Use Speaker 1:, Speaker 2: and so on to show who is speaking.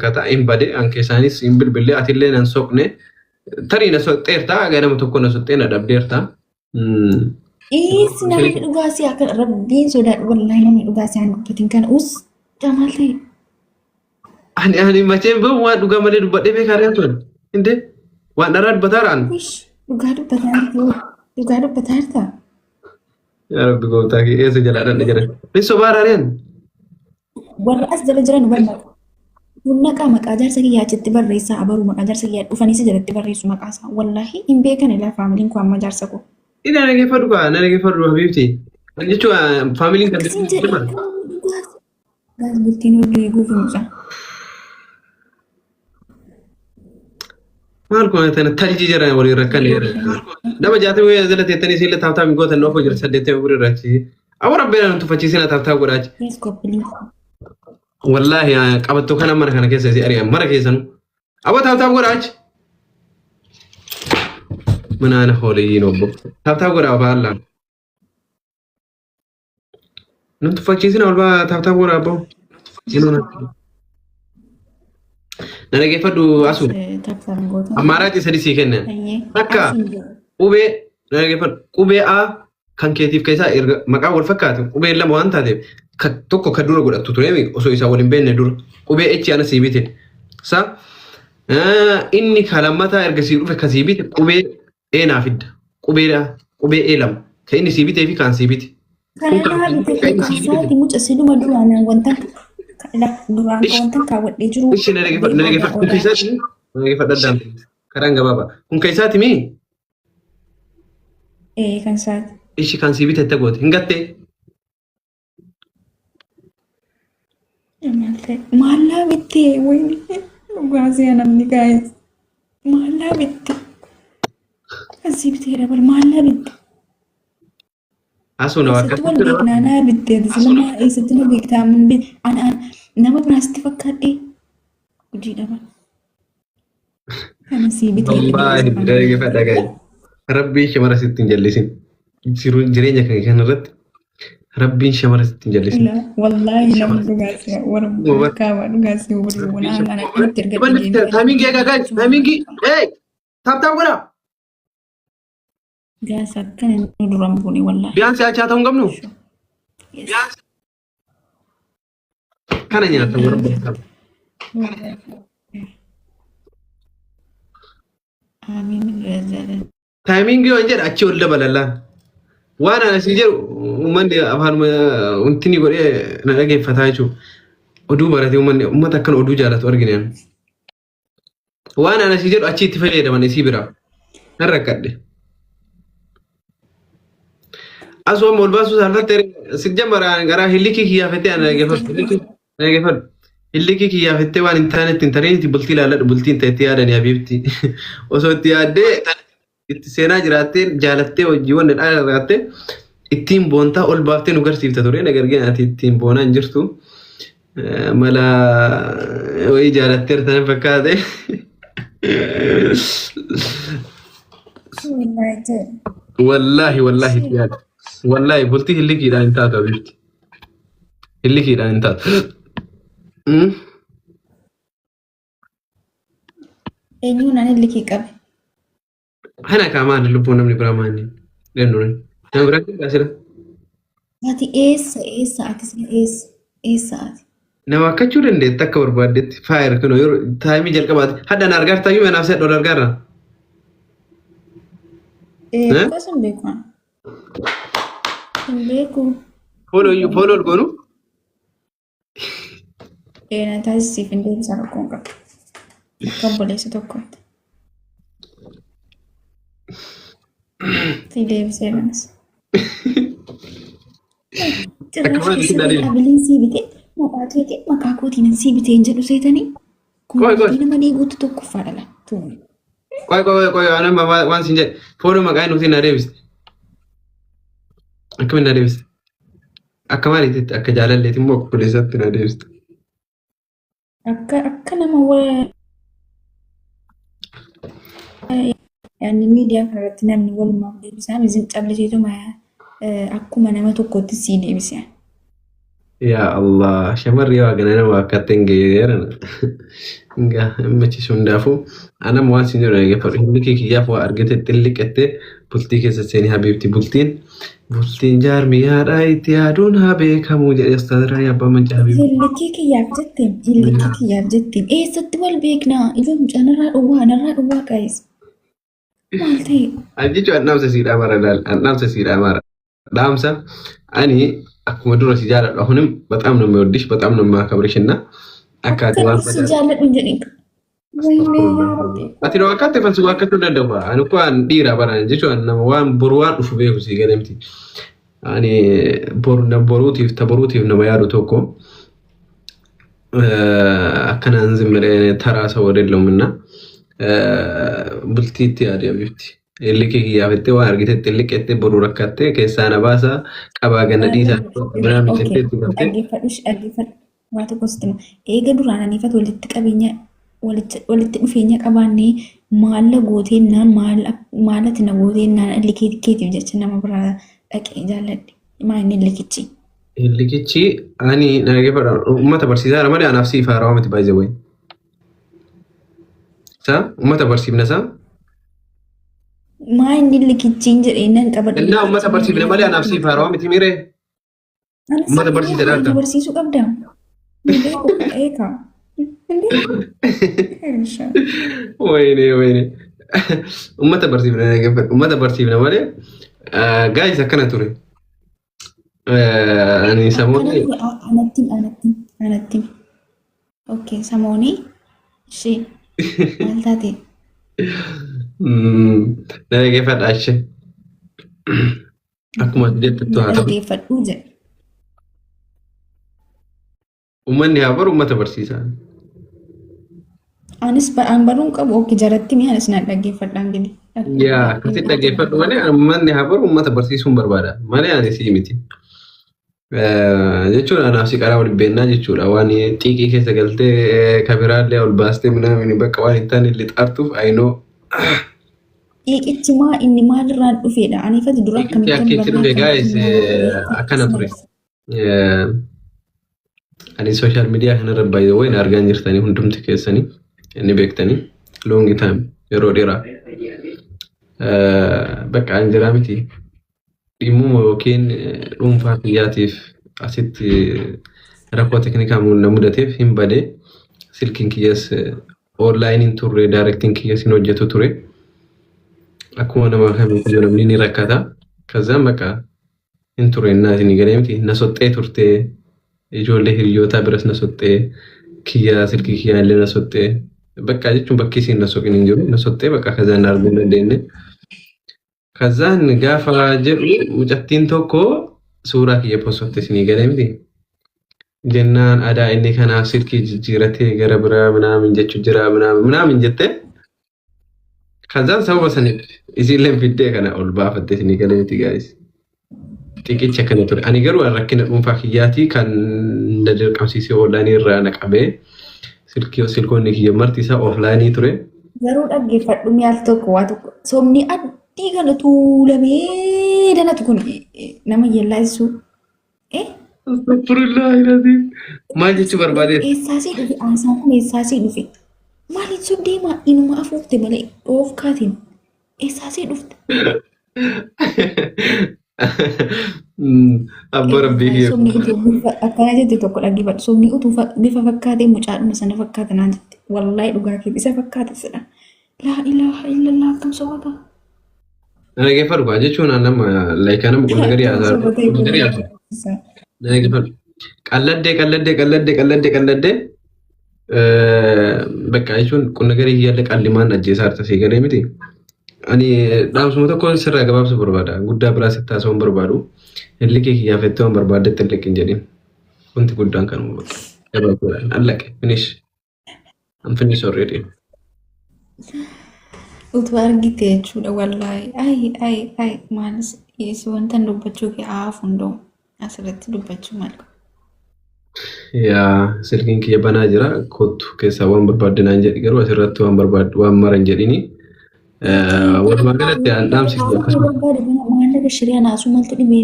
Speaker 1: rakkata hin bade anke isaanis hin bilbilee atillee nan soqne tarii na soxxeerta ganama tokko na soxxee na dhabdeerta.
Speaker 2: Namni dhugaasii akka rabbiin sodaadhu wallahi namni dhugaasii aan dubbatiin kana jamaal ta'e.
Speaker 1: Ani macheen boo waan dhugaa malee dubbadhee beekaareen ture. Inde waan dharaa dubbataaraan.
Speaker 2: Dhugaa dubbataa jirta.
Speaker 1: Yaa rabbi gooftaa kee eessa jalaadhaan jiran. Ni sobaarareen.
Speaker 2: Warra as jala jiran hubanna. Bunnaqa maqaa jaarsa kiyyaa achitti barreessaa abaruu maqaa jaarsa kiyyaa dhufanii isa jalatti barreessu maqaa isaa. Wallahi hin beekan ilaa faamiliin koo amma jaarsa koo.
Speaker 1: Ina naggeeffadhu kaa naggeeffadhu habiibti. Jechuun faamiliin kan
Speaker 2: jiran. Gaas bultiin hojii eeguuf himuusa.
Speaker 1: Maal kun taljii jiran waliin rakkan nama jaatamii jala teettanii siilla taaftaa migoota noofa jira saddeettee burii irraachi. Awwa rabbeena nu tuffachiisina taaftaa godhaachi. Wallahi qabattoo kana mana kana keessa si ari'an mara keessanu. Awwa taaftaa godhaachi. Mana ana hooliyyiin obbo. Taaftaa godhaa baallaan. Nu tuffachiisina walbaa taaftaa godhaa abbo. Naggeeffadhu asu. Ammaaraatii sadii sii kennan. Akka qubee A kan keetiif keessaa erga maqaa wal fakkaatu qubee lama waan taateef tokko kan dura godhattu ture osoo isaa waliin beekne dura qubee H ana sii bite. Inni kalammataa erga sii dhufe kan sii bite qubee E naa fidda. Qubee E lama kan inni sii bitee fi kan sii bite.
Speaker 2: Kanarraa bitee mucaa siduma duraan wanta duraan wanta kaawwadhee jiru.
Speaker 1: Ishi naggeeffadhaan karaan gabaabaa. Kun keessaati mii?
Speaker 2: Kan isaati.
Speaker 1: Ishi kan sii bitee goote hin gattee?
Speaker 2: Maallaa bittee wayni dhugaasii namni gaa'es maallaa bittee kan sii bitee dabal maallaa bittee.
Speaker 1: Asuna
Speaker 2: wakka tutti beeknaa bittee silama eessatti na beektaa mun nama biraasti fakkaadhee hojii dhaba. Kana sii bitee.
Speaker 1: Rabbiin shamara sitti hin jallisin. Jireenya kan irratti rabbiin shamara sitti hin jallisin.
Speaker 2: Wallaahi namni dhugaasii warra kaawaa dhugaasii warra wanaan ana itti erga.
Speaker 1: Taamingii egaa taamingii taaptaa godhaa.
Speaker 2: Gaasa akkana nu duraan buune wallaahi.
Speaker 1: Biyaansi achaa ta'uu hin qabnu. Kana nyaata warra beekamu. Taayimingii waan jedha achi ol dabalallaan. Waan ana si jedhu uummanni afaan wanti ni godhee na dhageeffataa jechuudha. Oduu baratee uummata akkana oduu jaalatu argina. Waan ana si jedhu achi itti fayyadaman isii biraa. Nan rakkadhe. Asuma ol baasuu saalfatte si jammaraan garaa hillikii kiyyaafettee ana dhageeffadhu. Hillikii kiyyaafettee waan hin taanetti hin tareetti bultii ilaaladhu bultiin ta'etti yaadanii habiibti. Osoo itti yaaddee itti seenaa jiraattee jaalattee hojii wanna dhaala irraattee ittiin boontaa ol baaftee nu garsiifta ture. Nagargeen ati ittiin boonaa hin jirtu. Mala wayii jaalattee irratti fakkaate. Wallaahi itti yaada. Wallaahi bultii hillikiidhaan hin taatu habiibti. Hillikiidhaan hin taatu.
Speaker 2: Eenyuun ani hillikii qabe?
Speaker 1: Hana kaamaan lubbuun namni biraa maanni lennuun nama biraa kan baasira.
Speaker 2: Ati eessa ati?
Speaker 1: Nama akkachuu dandeetti akka barbaaddetti faayir kun yeroo taayimii jalqabaati. Hadda na argaar taayimii anaaf sedha ol argaarra.
Speaker 2: Gosa hin beeku. Hin beeku.
Speaker 1: Fooloo ol goonu?
Speaker 2: Na taasisiif hin deebisaa rakkoon qaba. Akka obboleessa tokkotti. Si deebisee lanas. Abiliin sii bitee maqaa keetii maqaa kootiin sii bitee hin jedhu seetanii. Kun nama dhiiguutu tokko faadhala.
Speaker 1: Qoy anama waan siin jedhe fooloo maqaa nuti na deebiste. Akkamiin na deebiste? Akka maaliitti akka jaalalleeti immoo obboleessatti na deebiste.
Speaker 2: Akka nama yaani miidiyaa kanarratti namni walumaaf deebisaa misin cableetu akkuma nama tokkotti sii deebisa.
Speaker 1: yaa Allah shamarri waaqana nama akkaatti hin geeran nga machi sundaafuu anam waan sin jedhu eegaffadhu inni kee kiyyaaf waa argate xilliqatte bultii keessa seenii habiibti bultiin jaarmiyaadha itti yaaduun haa beekamu jedhe ustaadara yabbaa manca habiib.
Speaker 2: Hillikii kiyyaaf jettiin eessatti wal beeknaa ijoon mucaan irraa dhowwaa qaayis maal ta'e.
Speaker 1: Ani jechuun annaamsa siidhaa mara annaamsa siidhaa mara dhaamsa ani akkuma dura si jaaladhu ahunim በጣም ነው የምወድሽ በጣም ነው የማከብርሽ እና አካቴ ዋን
Speaker 2: si jaalladhu jedhin wayne yaa rabbi
Speaker 1: ati no akkaatte falsu akkatu danda'a ani ko an dhiira baran jechuun nama waan boru waan dhufu beeku si galemti ani boruutiif nama yaadu tokko akkanaan zimmeree taraa isa wadeellumna bultiitti yaade abibti illikii kiyyaafette waan argitetti illiqeette boru rakkatte keessaa na baasa qabaa ganna dhiisaa biraan jettee itti galte
Speaker 2: dhaggeeffadhu waa tokko sitti eega duraan aniifat walitti dhufeenya qabaannee maalla gooteennaan maalati na gooteennaan illikii keetiif jecha nama biraa dhaqee jaalladhe maanni illikichi.
Speaker 1: Illikichi ani dhaggeeffadha uummata barsiisaa malee anaaf siif haarawaa miti baay'ee wayi. Saa uummata barsiifna saa.
Speaker 2: Maanni illikichiin jedheennan qabadhe.
Speaker 1: Innaa uummata barsiifna malee anaaf siif haarawaa miti miree. Uummata barsiisee dhaadha.
Speaker 2: Barsiisuu qabdaa. Eeka.
Speaker 1: Wayne. Uummata barsiifna dhaggeeffadha uummata barsiifna malee gaayis akkana ture. Ani samooni. Anatti. Okay, samooni. Ishee. Maal taate? Dhaggeeffadha ishee. Akkuma jettu haa ta'u.
Speaker 2: Dhaggeeffadhuu jedhe.
Speaker 1: Uummanni haa baru uummata barsiisaa.
Speaker 2: Anis ba'aan baruun qabu ookii jaratti mi'a anis naan dhaggeeffadhaan gadi.
Speaker 1: Yaa akkasitti dhaggeeffadhu malee uummanni haa baru uummata barsiisuun barbaada. Malee ani sii miti. Jechuudha anaaf si qaraa waliin beennaa jechuudha waan xiiqii keessa galtee kabiraallee ol baastee minamini bakka waan hin taane lixaartuuf ayinoo.
Speaker 2: Xiiqichi maa inni maalirraan dhufeedha? Aniifati dura
Speaker 1: akkamitti dhufe gaayis akkana ture. Ani sooshaal miidiyaa kanarra baay'ee wayin argaa jirtanii hundumti keessanii inni beektanii loongi taayim yeroo dheeraa. Bakka an jiraa miti. Dhimma yookiin dhuunfaa biyyaatiif asitti rakkoo teeknikaa na mudateef hin bade silkiin kiyyas onlaayiniin turre daayirektiin kiyyas hin hojjetu ture. Akkuma nama kamiyyuu namni ni rakkata. Kazaan bakka hin turre innaatiin galee miti na soxxee turte ijoollee hiriyoota biras na soxxee kiyya silkii kiyyaa illee na soxxee bakka jechuun bakki isiin na soqin hin jiru na soxxee bakka kazaan arguu hin dandeenye. Kazaan gaafa jedhu mucattiin tokko suuraa kiyya postotte isinii galee miti. Jennaan aadaa inni kanaaf silkii jijjiiratee gara biraa minaamin jechuu jira minaamin jette. Kazaan sababa saniif isiillee fiddee kana ol baafatte isinii galee miti gaayis. Xiqicha akkana ture. Ani garuu rakkina dhuunfaa kiyyaatii kan na dirqamsiisee onlaayinii irraa naqabee silkoonni kiyya marti isaa oflaayinii ture.
Speaker 2: Garuu dhaggeeffadhu mi'aal tokko waa tokko somni addii kana tuulamee danatu kun nama yellaasisu.
Speaker 1: Astagfirullaah ilaasiif. Maal jechuu barbaadeef?
Speaker 2: Eessaasii dhufe haasaan kun eessaasii dhufe? Maaliif sobdeemaa inuma afuufte malee dhoofkaatiin eessaasii dhufte?
Speaker 1: Abbaa rabbii kiyya.
Speaker 2: Sobni utuu akkana jette tokko dhaggeeffadhu. Sobni utuu bifa fakkaatee mucaadhuma sana fakkaata naan jette. Wallaahi dhugaa keessa isa fakkaata sedha. Laa ilaaha illallah akkam sobata.
Speaker 1: Dhaggeeffadhu kaa jechuun nama laayika nama qonna gadi haasaa. Dhaggeeffadhu. Qalladde. Bakka jechuun qonna gadi hiyyaallee qallimaan ajjeesaa harta sii galee miti. Ani dhaamsuma tokko sirraa gabaabsu barbaada. Guddaa biraa sitti haasa'uun barbaadu. Illi kee kiyyaafettee waan barbaaddetti illee hin jedhin. Wanti guddaan kanuma bakka. Gabaabuudhaan allaqe. Finish. I'm finished already.
Speaker 2: Utuu argite jechuudha wallaahi. Ay maalis wanta dubbachuu kee haaf hundoo asirratti dubbachuu maal?
Speaker 1: Yaa silkiin kiyya banaa jira. Kottu keessaa waan barbaadde naan jedhi garuu asirratti waan mara hin jedhini. Walumaa galatti dhaamsi akkasuma.
Speaker 2: Maallaqa shiriyaan haasuu maaltu dhibee?